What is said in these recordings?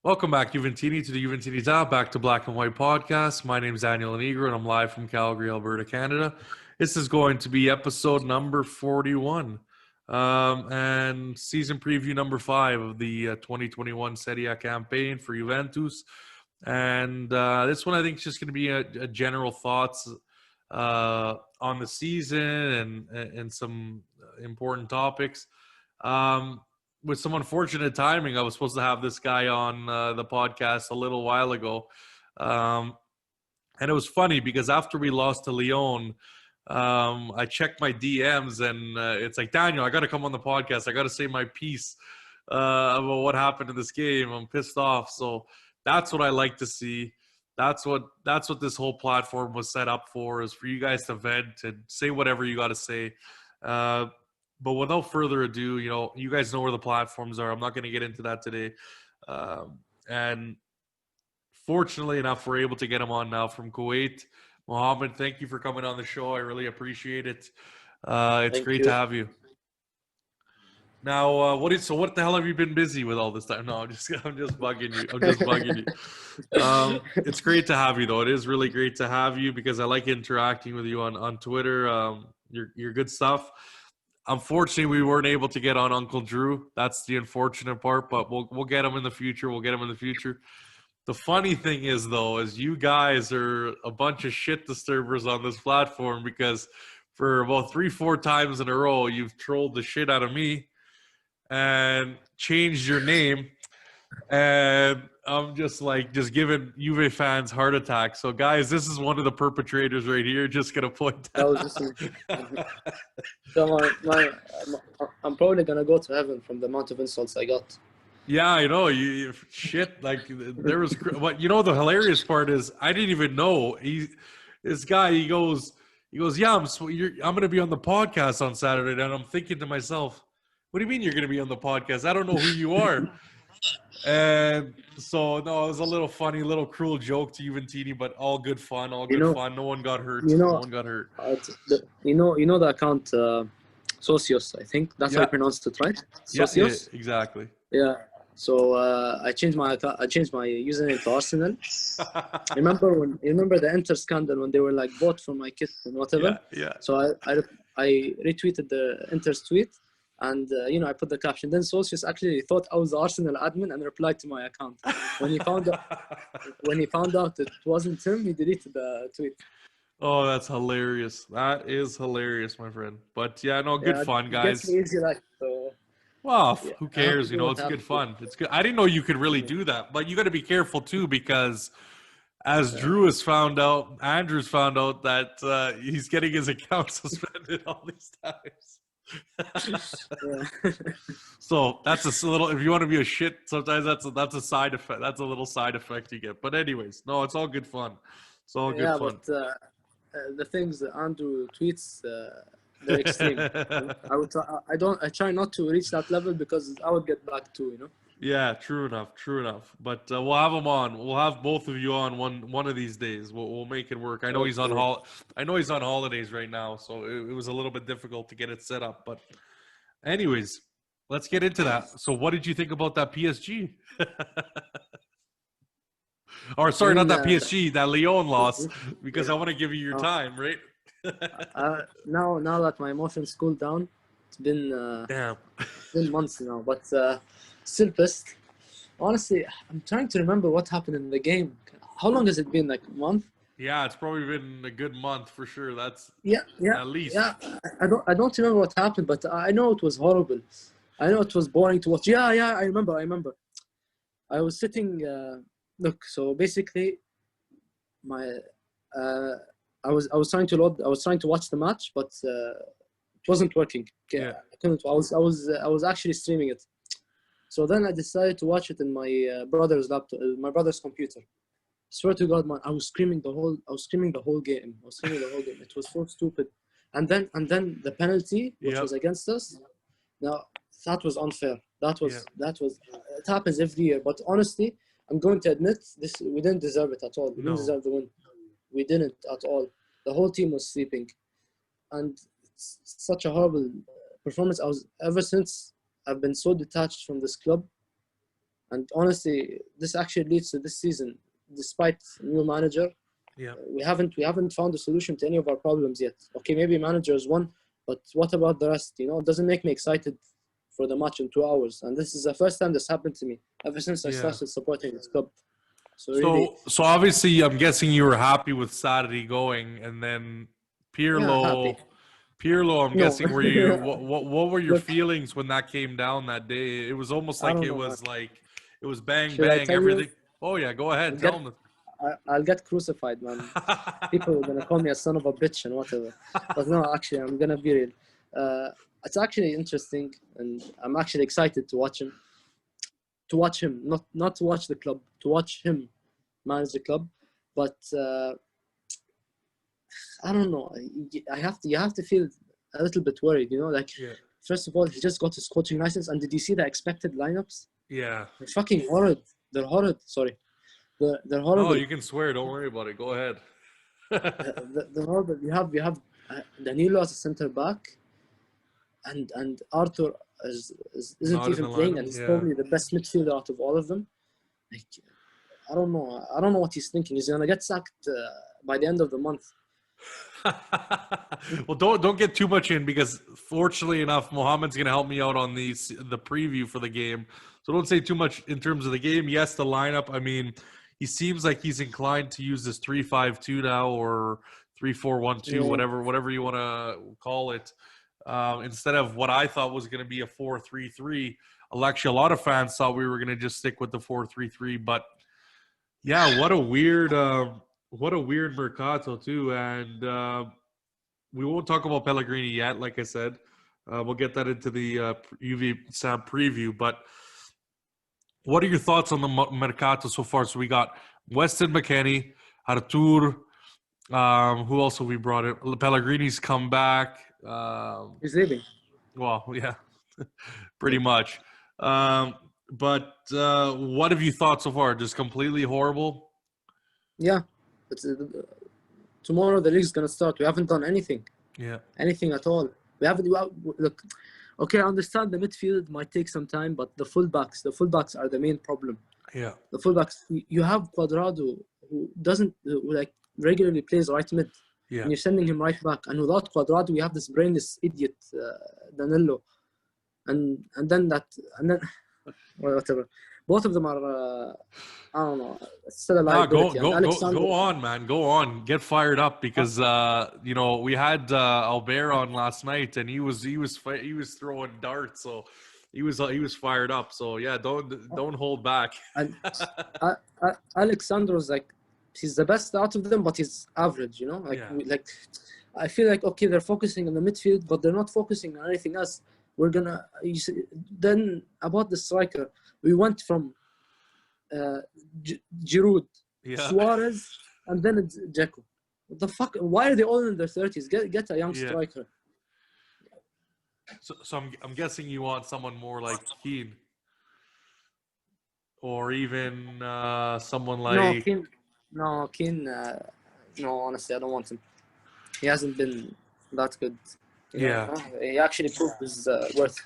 Welcome back, Juventinita, to the Juventinita Back to Black and White podcast. My name is Daniel Anigro, and I'm live from Calgary, Alberta, Canada. This is going to be episode number 41 and season preview number 5 of the 2021 Serie A campaign for Juventus. And this one, I think, is just going to be a general thoughts on the season and some important topics. With some unfortunate timing, I was supposed to have this guy on the podcast a little while ago. And it was funny because after we lost to Lyon, I checked my DMs and it's like, Daniel, I got to come on the podcast. I got to say my piece about what happened in this game. I'm pissed off. So that's what I like to see. That's what this whole platform was set up for, is for you guys to vent and say whatever you got to say. But without further ado, you guys know where the platforms are. I'm not going to get into that today. And fortunately enough, we're able to get him on now from Kuwait. Mohammed, thank you for coming on the show. I really appreciate it. It's great to have you. Now, what the hell have you been busy with all this time? No, I'm just bugging you. It's great to have you, though. It is really great to have you because I like interacting with you on Twitter. You're good stuff. Unfortunately, we weren't able to get on Uncle Drew. That's the unfortunate part, but we'll get him in the future. The funny thing is, though, is you guys are a bunch of shit disturbers on this platform because for about 3-4 times in a row, you've trolled the shit out of me and changed your name. And I'm just giving Juve fans heart attacks. So, guys, this is one of the perpetrators right here. Just going to point out. So I'm probably going to go to heaven from the amount of insults I got. Yeah, I know. You shit. There was what the hilarious part is I didn't even know. This guy, he goes, yeah, I'm going to be on the podcast on Saturday. And I'm thinking to myself, what do you mean you're going to be on the podcast? I don't know who you are. And so, no, it was a little funny, little cruel joke to Juventini, but all good fun, fun. No one got hurt. No one got hurt. The account Socios, I think. That's how I pronounced it, right? Socios? Yeah, exactly. Yeah. So I changed my username to Arsenal. Remember the Inter scandal when they were like bought for my kit and whatever? Yeah. So I retweeted the Inter's tweet. And, I put the caption. Then Socius actually thought I was the Arsenal admin and replied to my account. When he found out it wasn't him, he deleted the tweet. Oh, that's hilarious. That is hilarious, my friend. But, yeah, no, good fun, guys. It's easy, so. Well, who cares? It's good fun. It's good. I didn't know you could really do that. But you got to be careful, too, because as Andrew's found out that he's getting his account suspended all these times. So that's a little, if you want to be a shit, sometimes that's a side effect. That's a little side effect you get. But anyways, no, it's all good fun. It's all good fun. But the things that Andrew tweets, they're extreme. I try not to reach that level because I would get back to. Yeah, true enough. But we'll have him on. We'll have both of you on one of these days. We'll make it work. I know he's on holidays right now, so it was a little bit difficult to get it set up. But anyways, let's get into that. So what did you think about that PSG? Or sorry, not that PSG, that Lyon loss, because I want to give you your time, right? Now that my emotions cooled down, it's been months now, but still pissed. Honestly, I'm trying to remember what happened in the game. How long has it been? Like a month? Yeah, it's probably been a good month for sure. That's at least. Yeah, I don't remember what happened, but I know it was horrible. I know it was boring to watch. Yeah, I remember. I was sitting. Look, so basically, I was trying to watch the match, but it wasn't working. Yeah. I couldn't. I was actually streaming it. So then I decided to watch it in my brother's laptop, my brother's computer. Swear to God, man, I was screaming the whole game. It was so stupid. And then the penalty, which was against us. Now that was unfair. That was. It happens every year. But honestly, I'm going to admit this: we didn't deserve it at all. We didn't deserve the win. We didn't at all. The whole team was sleeping, and it's such a horrible performance. Ever since I've been so detached from this club. And honestly, this actually leads to this season, despite new manager, Yeah. we haven't found a solution to any of our problems yet. Okay, maybe manager is one, but what about the rest? You know, it doesn't make me excited for the match in 2 hours. And this is the first time this happened to me ever since I Yeah. started supporting this club. So really, So obviously, I'm guessing you were happy with Saturday going, and then yeah, happy. Pirlo. I'm No, guessing were you what were your look, feelings when that came down that day? It was almost I like don't know, man. it was bang Should I bang tell you? everything. Oh yeah, go ahead, I'll tell get me. I'll get crucified, man. People are gonna call me a son of a bitch and whatever. But no, actually, I'm gonna be real. It's actually interesting, and I'm actually excited to watch him. To watch him, not to watch the club. To watch him manage the club. But I don't know. You have to feel a little bit worried. You know, like Yeah, first of all, he just got his coaching license, and did you see the expected lineups? yeah. They're fucking horrid. They're horrid. Sorry, they're No, horrible. you can swear. Don't worry about it. Go ahead. The horrible. You have Danilo as a center back, and Arthur isn't Not in even the playing, lineup. and he's Yeah. probably the best midfielder out of all of them. Like, I don't know. I don't know what he's thinking. He's gonna get sacked by the end of the month. Well, don't get too much in because fortunately enough, Mohammed's going to help me out on the preview for the game. So don't say too much in terms of the game. Yes, the lineup. I mean, he seems like he's inclined to use this 3-5-2 now or 3-4-1-2, Yeah. whatever you want to call it, instead of what I thought was going to be a 4-3-3. Actually, a lot of fans thought we were going to just stick with the 4-3-3, but yeah, what a weird mercato too, and we won't talk about Pellegrini yet. Like I said, we'll get that into the UV Sam preview. But what are your thoughts on the mercato so far? So we got Weston McKennie, Artur. Who else have we brought in? Pellegrini's come back. He's leaving. Well, yeah, pretty much. But what have you thought so far? Just completely horrible. Yeah, but tomorrow the league's gonna start. We haven't done Yeah, anything at all. Look. Okay, I understand the midfield might take some time, but the fullbacks are the main problem. yeah, The fullbacks, you have Cuadrado who doesn't who, like regularly plays right mid, yeah. and you're sending him right back. And without Cuadrado, we have this brainless idiot Danilo, and then whatever. Both of them are I don't know, still a liability. And Alexander, Go on, man. Go on. Get fired up because we had Albert on last night and he was throwing darts, so he was fired up. So yeah, don't hold back. and Alexander's like he's the best out of them, but he's average. You know, like Yeah. I feel like okay, they're focusing on the midfield, but they're not focusing on anything else. Then about the striker, we went from Giroud, Yeah. Suarez, and then it's Dzeko. What the fuck? Why are they all in their 30s? Get a young Yeah. striker. So I'm guessing you want someone more like Keane, or even someone like Keane. No, honestly, I don't want him. He hasn't been that good. Yeah. He actually proved his worth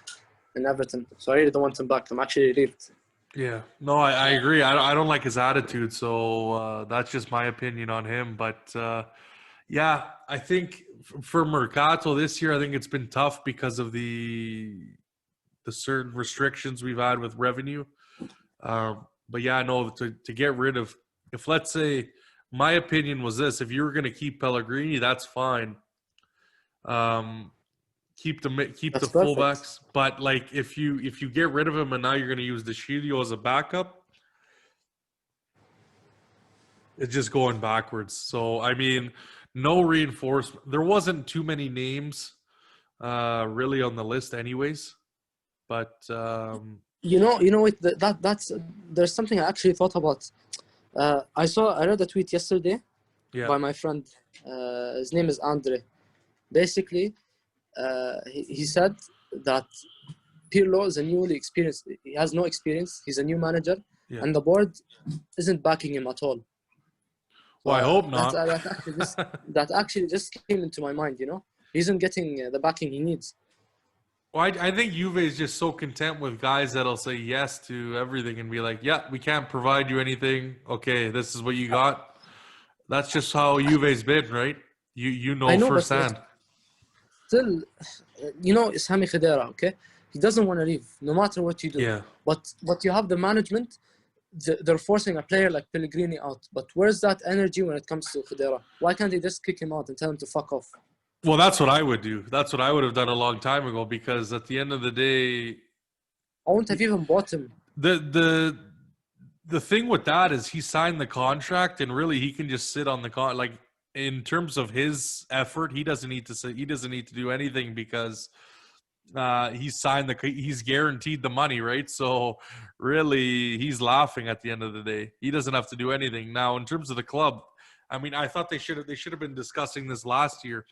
in Everton. So I really don't want him back. I'm actually relieved. Yeah, no, I agree. I don't like his attitude, so that's just my opinion on him. But yeah, I think for Mercato this year, I think it's been tough because of the certain restrictions we've had with revenue. But yeah, no, to get rid of, if let's say, my opinion was this: if you were going to keep Pellegrini, that's fine. Keep the That's perfect. fullbacks, but like if you get rid of him and now you're going to use the Shilio as a backup, it's just going backwards. So I mean, no reinforcement. There wasn't too many names really on the list, anyways. But You know that's there's something I actually thought about. I read a tweet yesterday by my friend. His name is Andre. Basically, he said that Pirlo is a newly experienced. He has no experience. He's a new manager, and the board isn't backing him at all. Well, I hope not. That actually just came into my mind. You know, he isn't getting the backing he needs. Well, I think Juve is just so content with guys that'll say yes to everything and be like, yeah, we can't provide you anything. Okay, this is what you got. That's just how Juve's been, right? You I know know, but firsthand. still, Sami Khedira, okay? He doesn't want to leave, no matter what you do. Yeah. But you have the management, they're forcing a player like Pellegrini out. But where's that energy when it comes to Khedira? Why can't they just kick him out and tell him to fuck off? Well, that's what I would do. That's what I would have done a long time ago because at the end of the day, I wouldn't have even bought him. the the thing with that is he signed the contract and really he can just sit on the like in terms of his effort, he doesn't need to say he doesn't need to do anything because he's guaranteed the money, right? So really he's laughing at the end of the day. He doesn't have to do anything. Now in terms of the club, I mean, I thought they should have been discussing this last year.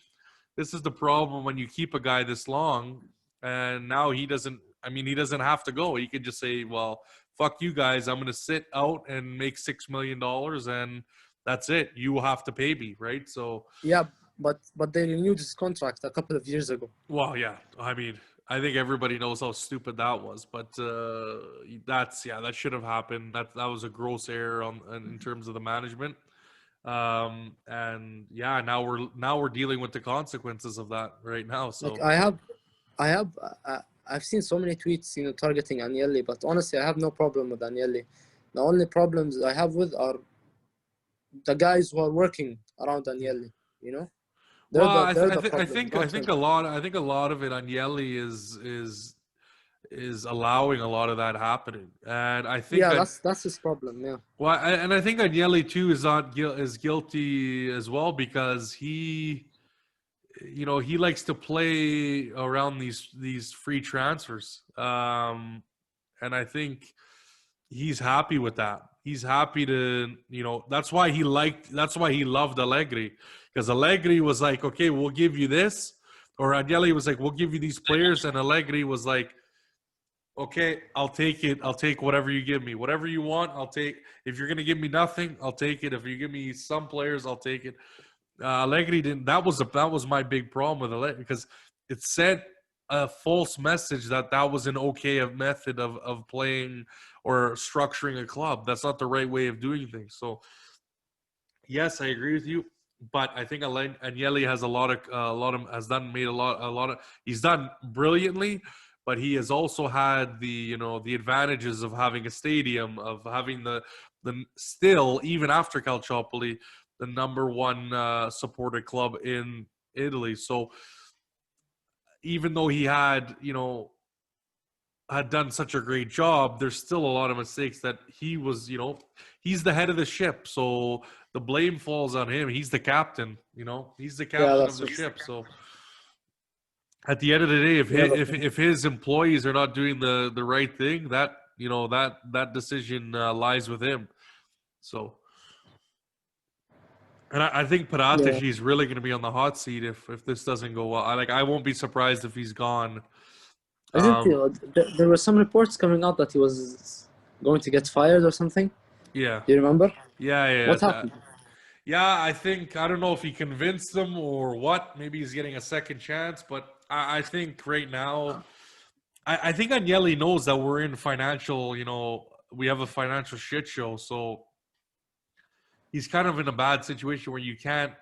This is the problem when you keep a guy this long and now he doesn't have to go. He could just say, well, fuck you guys, I'm going to sit out and make $6 million and that's it. You will have to pay me, right? So Yeah, but they renewed his contract a couple of years ago. well, yeah. I mean, I think everybody knows how stupid that was, but that should have happened. That was a gross error in terms of the management. And yeah, now we're dealing with the consequences of that right now. So Like I've seen so many tweets, targeting Agnelli, but honestly, I have no problem with Agnelli. The only problems I have with are the guys who are working around Agnelli. They're well, the I problem, think not him. a lot of it Agnelli is allowing a lot of that happening, and I think Yeah, that's his problem. Yeah, well, and I think Agnelli too is guilty as well because he likes to play around these free transfers, and I think he's happy with that. He's happy to that's why he loved Allegri because Allegri was like, okay, we'll give you this, or Agnelli was like, we'll give you these players, and Allegri was like, okay, I'll take it. I'll take whatever you give me. Whatever you want, I'll take. If you're going to give me nothing, I'll take it. If you give me some players, I'll take it. Allegri didn't. That was my big problem with Allegri because it sent a false message that was an okay method of playing or structuring a club. That's not the right way of doing things. So, yes, I agree with you. But I think Agnelli has he's done brilliantly, but he has also had the advantages of having a stadium, of having the still, even after Calciopoli, the number one supported club in Italy. So even though he had done such a great job, there's still a lot of mistakes that he was, he's the head of the ship. So the blame falls on him. He's the captain, he's the captain of the ship. So at the end of the day, if his employees are not doing the right thing, that that decision lies with him. So, and I think Paratici is really going to be on the hot seat if this doesn't go well. I won't be surprised if he's gone. There were some reports coming out that he was going to get fired or something. Yeah. Do you remember? Yeah. What happened? Yeah, I don't know if he convinced them or what. Maybe he's getting a second chance, but I think right now, I think Agnelli knows that we're in financial, we have a financial shit show. So he's kind of in a bad situation where you can't,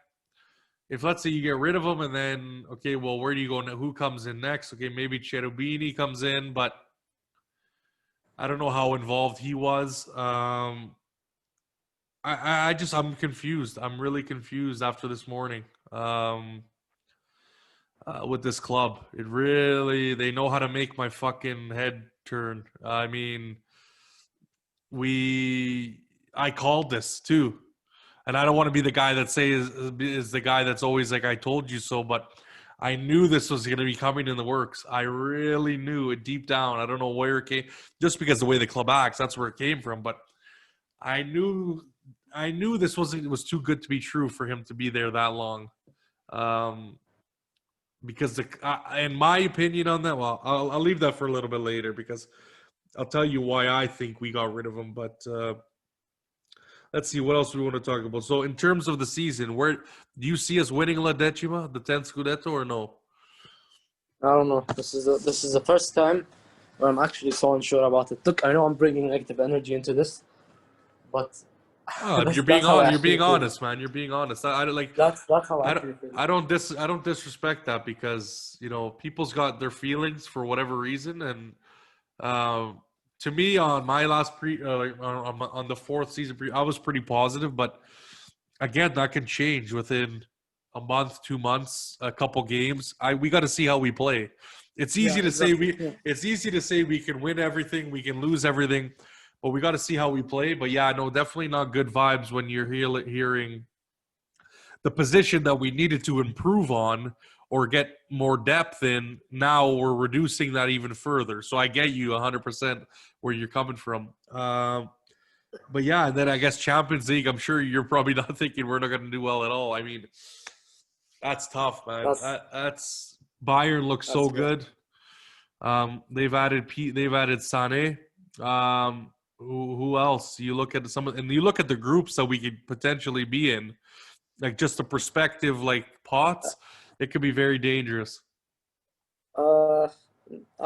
if let's say you get rid of him and then, okay, well, where do you go? Who comes in next? Okay, maybe Cherubini comes in, but I don't know how involved he was. I'm confused. I'm really confused after this morning with this club. They know how to make my fucking head turn. I mean, I called this too. And I don't want to be the guy that is the guy that's always like, I told you so, but I knew this was going to be coming in the works. I really knew it deep down. I don't know where it came, just because the way the club acts, that's where it came from. But I knew this was too good to be true for him to be there that long. Because in my opinion on that, well, I'll leave that for a little bit later because I'll tell you why I think we got rid of him. But let's see what else we want to talk about. So in terms of the season, where do you see us winning La Decima, the 10th Scudetto, or no? I don't know. This is the first time where I'm actually so unsure about it. Look, I know I'm bringing negative energy into this, but Oh, that's how I you're actually being feel. honest, man. You're being honest. I don't like. That's how I actually feel. I don't disrespect that because people's got their feelings for whatever reason, and um, to me on my last on the fourth season I was pretty positive, but again that can change within a month, 2 months, a couple games. We got to see how we play. It's Yeah, easy to say exactly. Yeah. it's easy to say we can win everything, we can lose everything, but we got to see how we play. But yeah, no, definitely not good vibes when you're hearing the position that we needed to improve on or get more depth in. Now we're reducing that even further. So I get you 100% where you're coming from. But yeah, and then I guess Champions League, I'm sure you're probably not thinking we're not going to do well at all. I mean, that's tough, man. That's That's Bayern looks so that's rough. good. They've added Sané. Who else? You look at and you look at the groups that we could potentially be in, like just the perspective, like pots. It could be very dangerous. Uh, I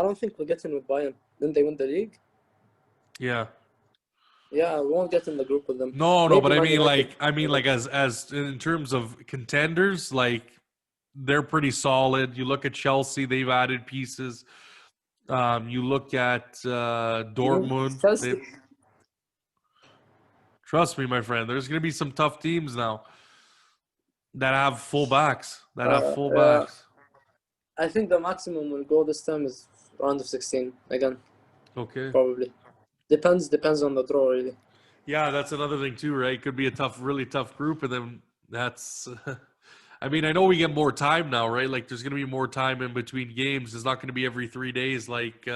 don't think we'll get in with Bayern. Didn't they win the league? Yeah. Yeah, we won't get in the group with them. No, Maybe but Man United. I mean, like as in terms of contenders, like they're pretty solid. You look at Chelsea; they've added pieces. You look at You mean Dortmund. They Chelsea? trust me, my friend. There's going to be some tough teams now that have full backs. That have full Yeah. backs. I think the maximum we'll go this time is round of 16 again, Okay. probably. Depends on the draw, really. Yeah, that's another thing too, right? Could be a really tough group, and then that's. I mean, I know we get more time now, right? Like, there's going to be more time in between games. It's not going to be every 3 days like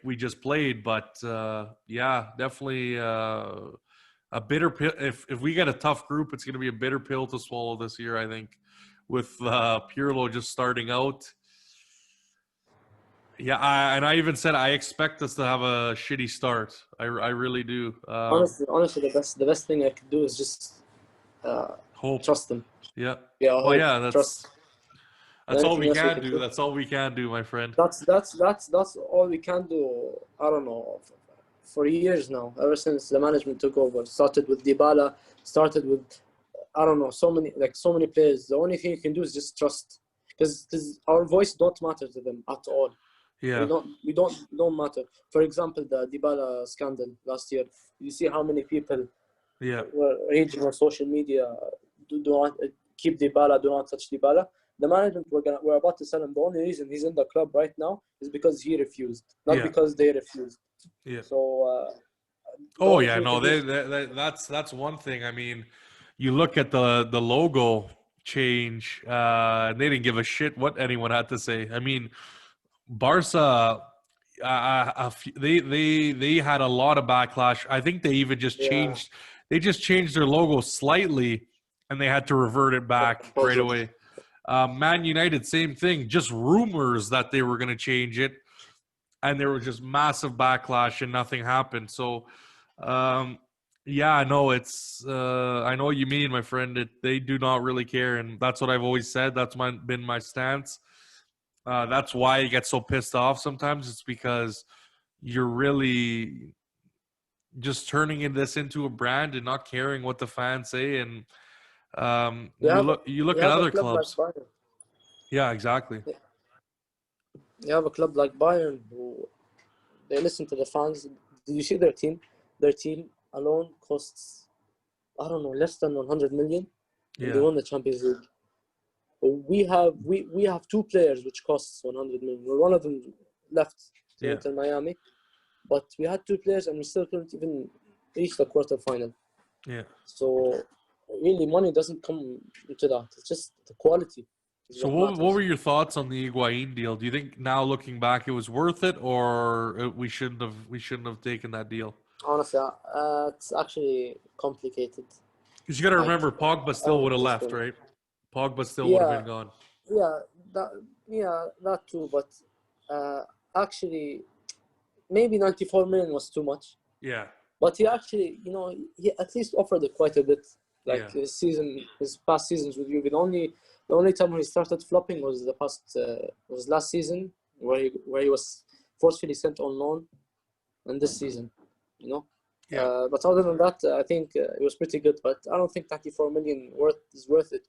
we just played. But yeah, definitely a bitter pill. If we get a tough group, it's going to be a bitter pill to swallow this year. I think with Pirlo just starting out. Yeah, and I even said I expect us to have a shitty start. I really do. Honestly, the best thing I could do is just uh, Hope. trust them. Yeah. Yeah, Well, hope, yeah. trust. That's all Anything we else we can could do. do? That's all we can do, my friend. That's all we can do. I don't know. For years now, ever since the management took over, started with Dybala, started with I don't know, so many players. The only thing you can do is just trust, because our voice don't matter to them at all. Yeah. We don't matter. For example, the Dybala scandal last year. You see how many people Yeah. were raging on social media. Do not keep Dybala. Do not touch Dybala. The management we're about to sell him. The only reason he's in the club right now is because he refused, not Yeah. because they refused. Yeah. So the Oh only yeah. thing you No, can do is that's one thing. I mean, you look at the logo change. They didn't give a shit what anyone had to say. I mean, Barca. They had a lot of backlash. I think they even just yeah. changed. They just changed their logo slightly, and they had to revert it back right Positive. away. Man United, same thing. Just rumors that they were going to change it, and there was just massive backlash, and nothing happened. So, um, yeah, I know it's. I know what you mean, my friend. They do not really care, and that's what I've always said. That's been my stance. That's why I get so pissed off sometimes. It's because you're really just turning this into a brand and not caring what the fans say. And You have you look you at have a other club like clubs. Bayern. Yeah, exactly. You have a club like Bayern who they listen to the fans. Did you see their team? Their team alone costs I don't know less than 100 million, and they Yeah, won the Champions League. We have two players which costs 100 million. Well, one of them left to yeah, enter Miami, but we had two players and we still couldn't even reach the quarterfinal. yeah. So really, money doesn't come into that. It's just the quality is So what what were matters. your thoughts on the Iguain deal? Do you think now looking back it was worth it, or we shouldn't have taken that deal? Honestly, it's actually complicated. Because you got to Like remember, Pogba still would have everything. left, right? Pogba still would have Yeah, been gone. yeah, that that too. But uh, actually, maybe 94 million was too much. Yeah, But he actually, he at least offered it quite a bit. Like Yeah. his past seasons with Juve. The only time when he started flopping was was last season, where he was forcefully sent on loan, and this season, you know. Yeah. But other than that, I think it was pretty good. But I don't think 94 million is worth it.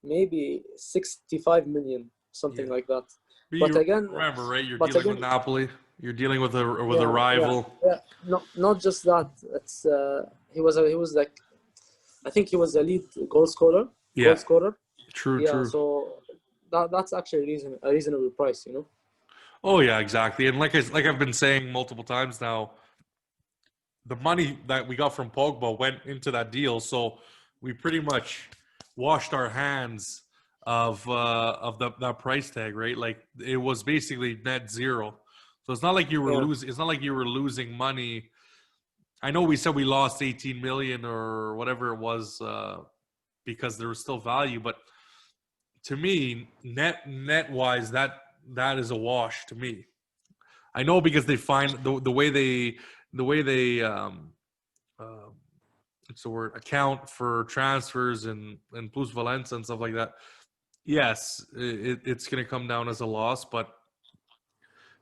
Maybe 65 million, something Yeah. like that. But But you again, remember, right? You're but dealing with again, Napoli. You're dealing with a yeah, yeah, rival. yeah. Not just that. It's he was like, I think he was a lead goal Yeah. scorer. True. Yeah, True. so that's actually a reasonable price, you know. Oh yeah, exactly. And like I've been saying multiple times now, the money that we got from Pogba went into that deal, so we pretty much washed our hands of that price tag, right? Like it was basically net zero. So it's not like you were Yeah, losing. It's not like you were losing money. I know we said we lost 18 million or whatever it was because there was still value, but to me, net wise, that is a wash to me. I know because they find the way they um, what's the word, account for transfers and plus Valencia and stuff like that. Yes, it's going to come down as a loss, but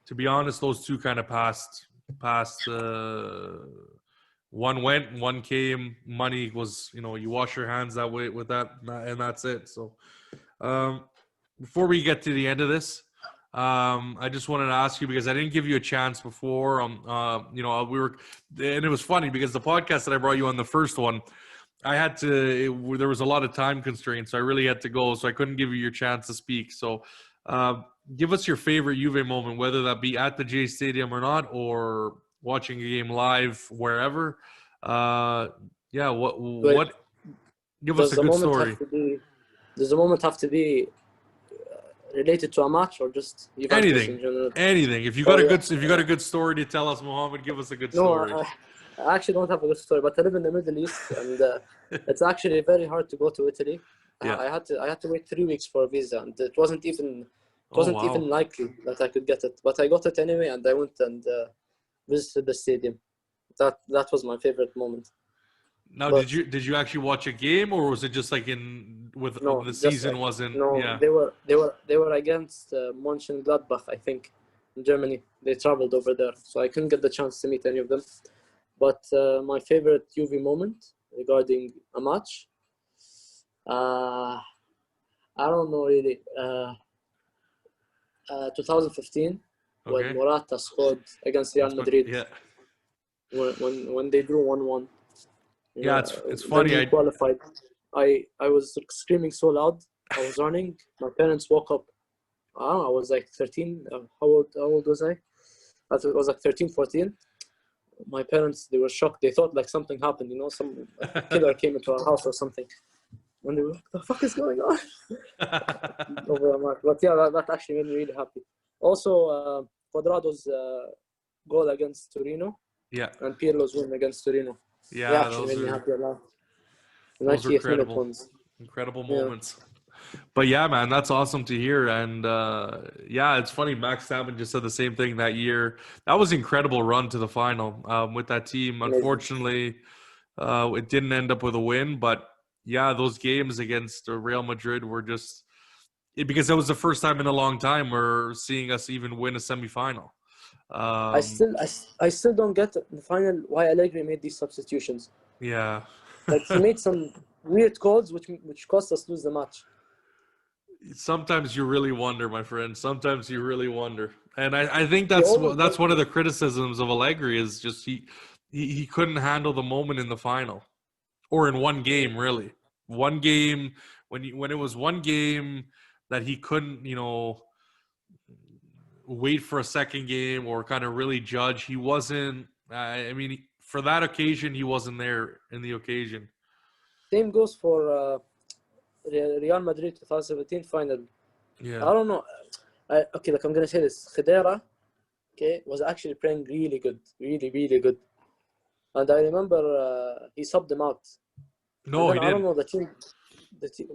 to be honest, those two kind of passed. One went, one came. Money was, you wash your hands that way with that, and that's it. So, um, before we get to the end of this, I just wanted to ask you because I didn't give you a chance before. We were, and it was funny because the podcast that I brought you on, the first one, I had to. There was a lot of time constraints, so I really had to go, so I couldn't give you your chance to speak. So, give us your favorite Juve moment, whether that be at the J Stadium or not, or watching a game live wherever. Uh, yeah, but what? Give us does a the good moment story. have to be does the moment have to be related to a match or just Juventus Anything, in general? anything. Oh yeah, If you got a good story to tell us, Mohammed, give us a good no, story. I actually don't have a good story, but I live in the Middle East, and it's actually very hard to go to Italy. Yeah. I had to wait 3 weeks for a visa, and it Oh wasn't even wow. likely that I could get it. But I got it anyway, and I went and visited the stadium. That was my favorite moment. Now, But did you actually watch a game, or was it just like in with no, the just season wasn't? no. Yeah. They were against Mönchengladbach, I think, in Germany. They traveled over there, so I couldn't get the chance to meet any of them. But my favorite UV moment regarding a match, uh, I don't know really. 2015, when Okay. Morata scored against Real That's what. Madrid, Yeah. when they drew 1-1. You Yeah. know, It's then funny. we qualified. I was screaming so loud. I was running. My parents woke up. I don't know. I was like 13. How old was I? I thought it was like 13, 14. My parents, they were shocked. They thought like something happened. You know, some like a killer came into our house or something. And they were like, "What the fuck is going on?" Over a match. But yeah, that actually made me really happy. Also, Quadrado's goal against Torino Yeah. and Pirlo's win against Torino. They Yeah. actually made me happy a lot. The Those are 90th minute incredible, ones. incredible Yeah. moments. But yeah, man, that's awesome to hear. And yeah, it's funny. Max Salmon just said the same thing that year. That was an incredible run to the final with that team. Amazing. Unfortunately, it didn't end up with a win. But yeah, those games against Real Madrid were just because that was the first time in a long time we're seeing us even win a semifinal. I Um, still I, I still don't get the final why Allegri made these substitutions. yeah. Like he made some weird calls which cost us lose the match. Sometimes you really wonder, my friend. Sometimes you really wonder, and I think He always that's does one of this. the criticisms of Allegri is just he couldn't handle the moment in the final or in one Yeah. game really. One game when it was one game that he couldn't wait for a second game or kind of really judge. He wasn't. I mean, for that occasion, he wasn't there in the occasion. Same goes for Real Madrid 2017 final. I Yeah. don't know. Okay, like I'm gonna say this. Khedira, okay, was actually playing really good, really, really good. And I remember he subbed him out. And No, then he I don't didn't. know the team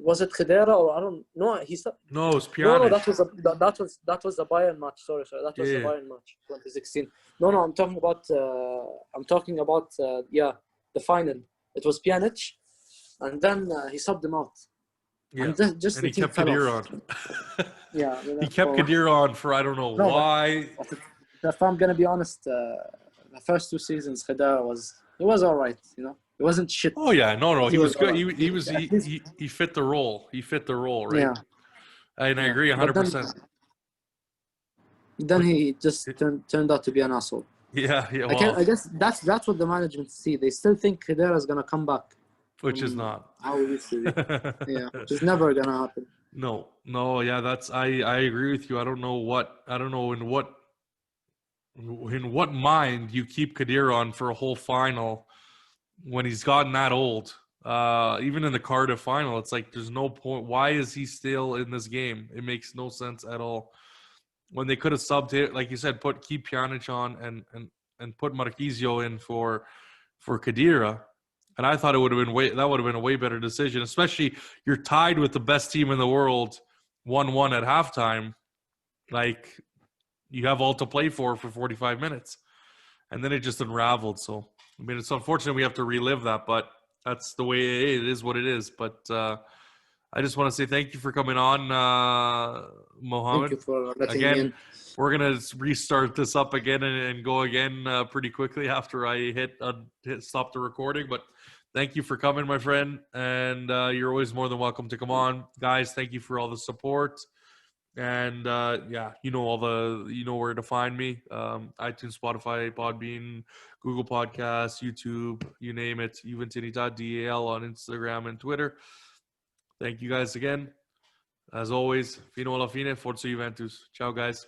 was it Khedira or I don't know. He subbed. No, it was No, Pjanic. that was the Bayern match. Sorry, that was the Yeah. Bayern match, 2016. No, I'm talking about yeah, the final. It was Pjanic, and then he subbed him out. Yeah, And then just and the he team kept fell Kadir off. on. Yeah, He kept Kadir on for I don't know No, why. but if I'm gonna be honest, the first 2 seasons, Khedira was all right. It wasn't shit. Oh yeah, no, But he was all good. right. At least, He fit the role. He fit the role, right? yeah, And I yeah. agree But 100%. then But he just turned out to be an asshole. yeah, I well, guess that's what the management see. They still think Khedira is gonna come back which is from not. how he used to be. Yeah, which is never gonna happen. No, yeah, I agree with you. I don't know in what mind you keep Kadir on for a whole final when he's gotten that old. Even in the Cardiff final, it's like there's no point. Why is he still in this game? It makes no sense at all. When they could have subbed it, like you said, keep Pjanic on and put Marquisio in for Kadira. And I thought it would have been a way better decision, especially you're tied with the best team in the world, 1-1 at halftime. Like you have all to play for 45 minutes. And then it just unraveled. So I mean, it's unfortunate we have to relive that, but that's the way it is what it is. But I just want to say thank you for coming on, Thank you Mohammed. for letting me Again, in. we're going to restart this up again and go again pretty quickly after I hit stop the recording. But thank you for coming, my friend. And you're always more than welcome to come on. Guys, thank you for all the support. And yeah, you know where to find me. iTunes, Spotify, Podbean, Google Podcasts, YouTube, you name it. Juventinita.dal on Instagram and Twitter. Thank you guys again. As always, fino alla fine, forza Juventus. Ciao, guys.